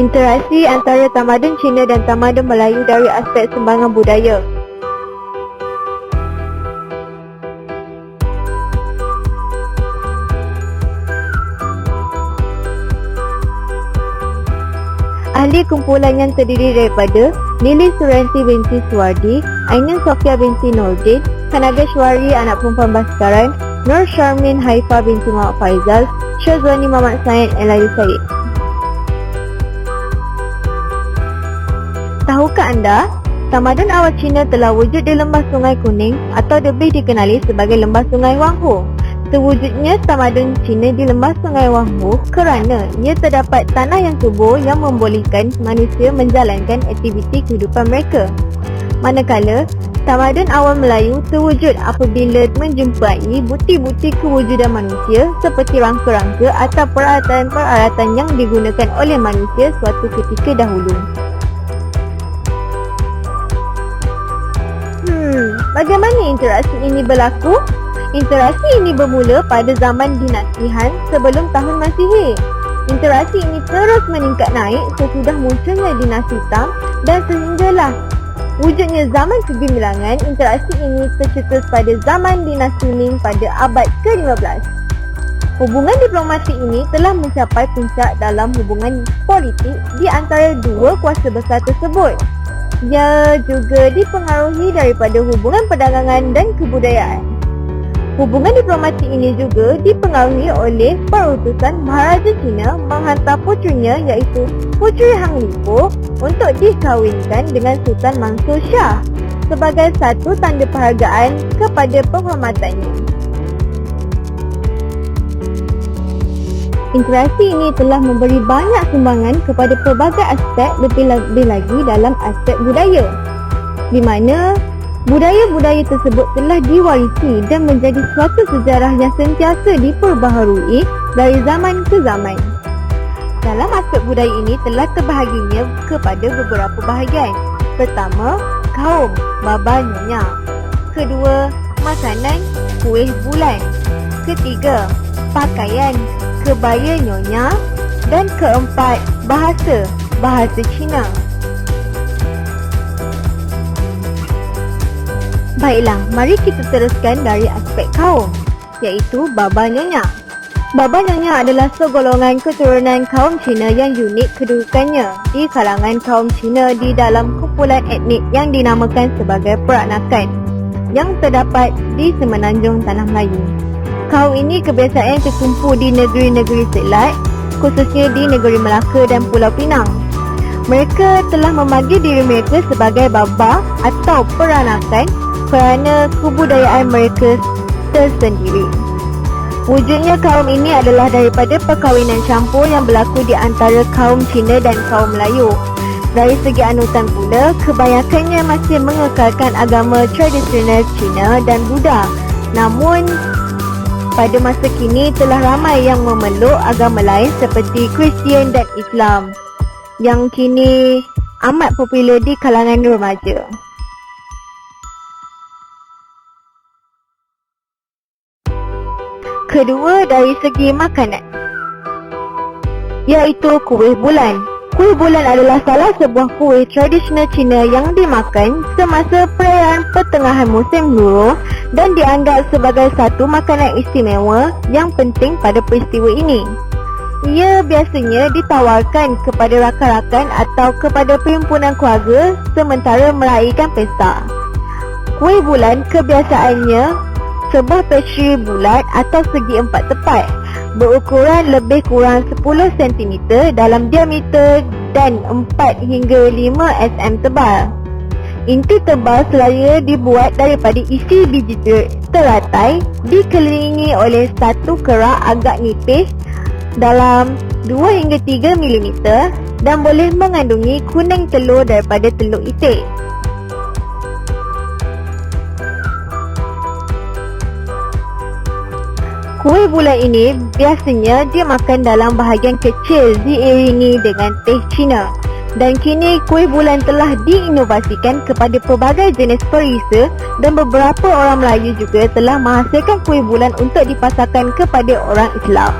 Interaksi antara tamadun Cina dan tamadun Melayu dari aspek sumbangan budaya. Ahli kumpulan yang terdiri daripada Lili Suranti binti Suwardi, Ainun Sofia binti Nordin, Kanageshwari anak perempuan Baskaran, Nur Syarmin Haifa binti Muhammad Faizal, Syazwani Muhammad Said Elayu Said. Tahukah anda, tamadun awal Cina telah wujud di lembah Sungai Kuning atau lebih dikenali sebagai lembah Sungai Wanghu. Terwujudnya tamadun Cina di lembah Sungai Wanghu kerana ia terdapat tanah yang subur yang membolehkan manusia menjalankan aktiviti kehidupan mereka. Manakala, tamadun awal Melayu terwujud apabila menjumpai bukti-bukti kewujudan manusia seperti rangka-rangka atau peralatan-peralatan yang digunakan oleh manusia suatu ketika dahulu. Bagaimana interaksi ini berlaku? Interaksi ini bermula pada zaman dinasti Han sebelum tahun Masihi. Interaksi ini terus meningkat naik sesudah munculnya dinasti Tang dan sehinggalah wujudnya zaman kegemilangan. Interaksi ini tercetus pada zaman dinasti Ming pada abad ke-15. Hubungan diplomatik ini telah mencapai puncak dalam hubungan politik di antara dua kuasa besar tersebut. Ia juga dipengaruhi daripada hubungan perdagangan dan kebudayaan. Hubungan diplomatik ini juga dipengaruhi oleh perutusan Maharaja Cina menghantar putrinya iaitu Puteri Hang Lipo untuk dikahwinkan dengan Sultan Mansur Shah sebagai satu tanda penghargaan kepada penghormatannya. Interaksi ini telah memberi banyak sumbangan kepada pelbagai aspek, lebih lagi dalam aspek budaya, di mana budaya-budaya tersebut telah diwarisi dan menjadi suatu sejarah yang sentiasa diperbaharui dari zaman ke zaman. Dalam aspek budaya ini telah terbahaginya kepada beberapa bahagian. Pertama, kaum, baba nyonya. Kedua, makanan, kuih bulan. Ketiga, pakaian, kebaya nyonya. Dan keempat, bahasa Cina. Baiklah, mari kita teruskan dari aspek kaum, iaitu baba nyonya. Baba nyonya adalah segolongan keturunan kaum Cina yang unik kedudukannya di kalangan kaum Cina di dalam kumpulan etnik yang dinamakan sebagai peranakan yang terdapat di semenanjung Tanah Melayu. Kaum ini kebiasaan terkumpul di negeri-negeri selat, khususnya di negeri Melaka dan Pulau Pinang. Mereka telah memanggil diri mereka sebagai baba atau peranakan kerana kebudayaan mereka tersendiri. Wujudnya kaum ini adalah daripada perkahwinan campur yang berlaku di antara kaum Cina dan kaum Melayu. Dari segi anutan pula, kebanyakannya masih mengekalkan agama tradisional Cina dan Buddha. Namun, pada masa kini telah ramai yang memeluk agama lain seperti Kristian dan Islam yang kini amat popular di kalangan remaja. Kedua, dari segi makanan, iaitu kuih bulan. Kuih bulan adalah salah sebuah kuih tradisional Cina yang dimakan semasa perayaan pertengahan musim luruh dan dianggap sebagai satu makanan istimewa yang penting pada peristiwa ini. Ia biasanya ditawarkan kepada rakan-rakan atau kepada perhimpunan keluarga sementara meraihkan pesta. Kuih bulan kebiasaannya sebuah pastry bulat atau segi empat tepat berukuran lebih kurang 10 cm dalam diameter dan 4 hingga 5 cm tebal. Inti tebal selaya dibuat daripada isi biji teratai dikelilingi oleh satu kerak agak nipis dalam 2 hingga 3 mm dan boleh mengandungi kuning telur daripada telur itik. Kuih bulan ini biasanya dimakan dalam bahagian kecil diiringi dengan teh Cina. Dan kini kuih bulan telah diinovasikan kepada pelbagai jenis perisa dan beberapa orang Melayu juga telah menghasilkan kuih bulan untuk dipasarkan kepada orang Islam.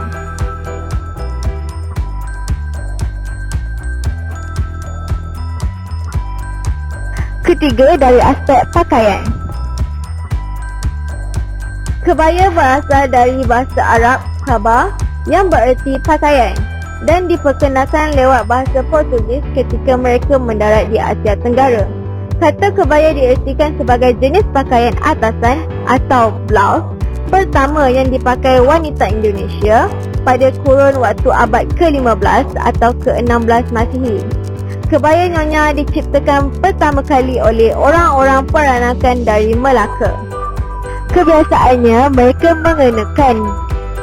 Ketiga, dari aspek pakaian. Kebaya berasal dari bahasa Arab kaba yang bererti pakaian dan diperkenalkan lewat bahasa Portugis ketika mereka mendarat di Asia Tenggara. Kata kebaya diartikan sebagai jenis pakaian atasan atau blouse pertama yang dipakai wanita Indonesia pada kurun waktu abad ke-15 atau ke-16 Masihi. Kebaya nyonya diciptakan pertama kali oleh orang-orang peranakan dari Melaka. Kebiasaannya mereka mengenakan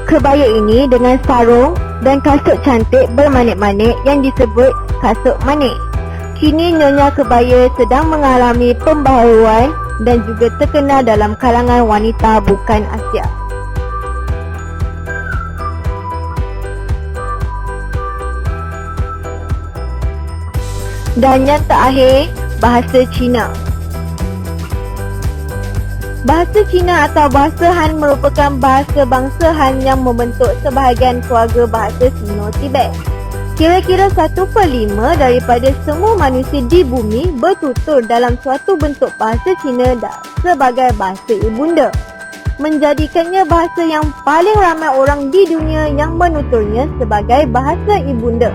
kebaya ini dengan sarung dan kasut cantik bermanik-manik yang disebut kasut manik. Kini nyonya kebaya sedang mengalami pembaharuan dan juga terkenal dalam kalangan wanita bukan Asia. Dan yang terakhir, bahasa Cina. Bahasa Cina atau bahasa Han merupakan bahasa bangsa Han yang membentuk sebahagian keluarga bahasa Sino-Tibet. Kira-kira 1/5 daripada semua manusia di bumi bertutur dalam suatu bentuk bahasa Cina sebagai bahasa ibunda, menjadikannya bahasa yang paling ramai orang di dunia yang menuturnya sebagai bahasa ibunda.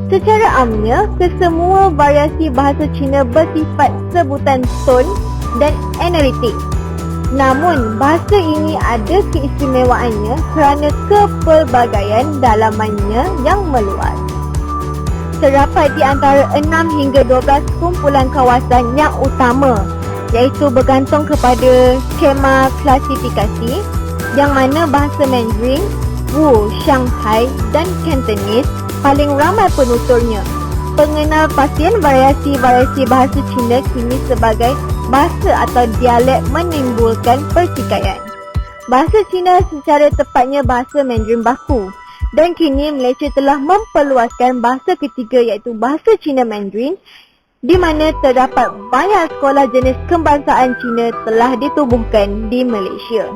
Secara amnya, kesemua variasi bahasa Cina bersifat sebutan tone dan analitik. Namun, bahasa ini ada keistimewaannya kerana kepelbagaian dalamannya yang meluas. Terdapat di antara 6 hingga 12 kumpulan kawasan yang utama, iaitu bergantung kepada skema klasifikasi yang mana bahasa Mandarin, Wu, Shanghai dan Cantonese paling ramai penuturnya. Pengenal pasien variasi-variasi bahasa Cina kini sebagai bahasa atau dialek menimbulkan pertikaian. Bahasa Cina secara tepatnya bahasa Mandarin baku, dan kini Malaysia telah memperluaskan bahasa ketiga iaitu bahasa Cina Mandarin, di mana terdapat banyak sekolah jenis kebangsaan Cina telah ditubuhkan di Malaysia.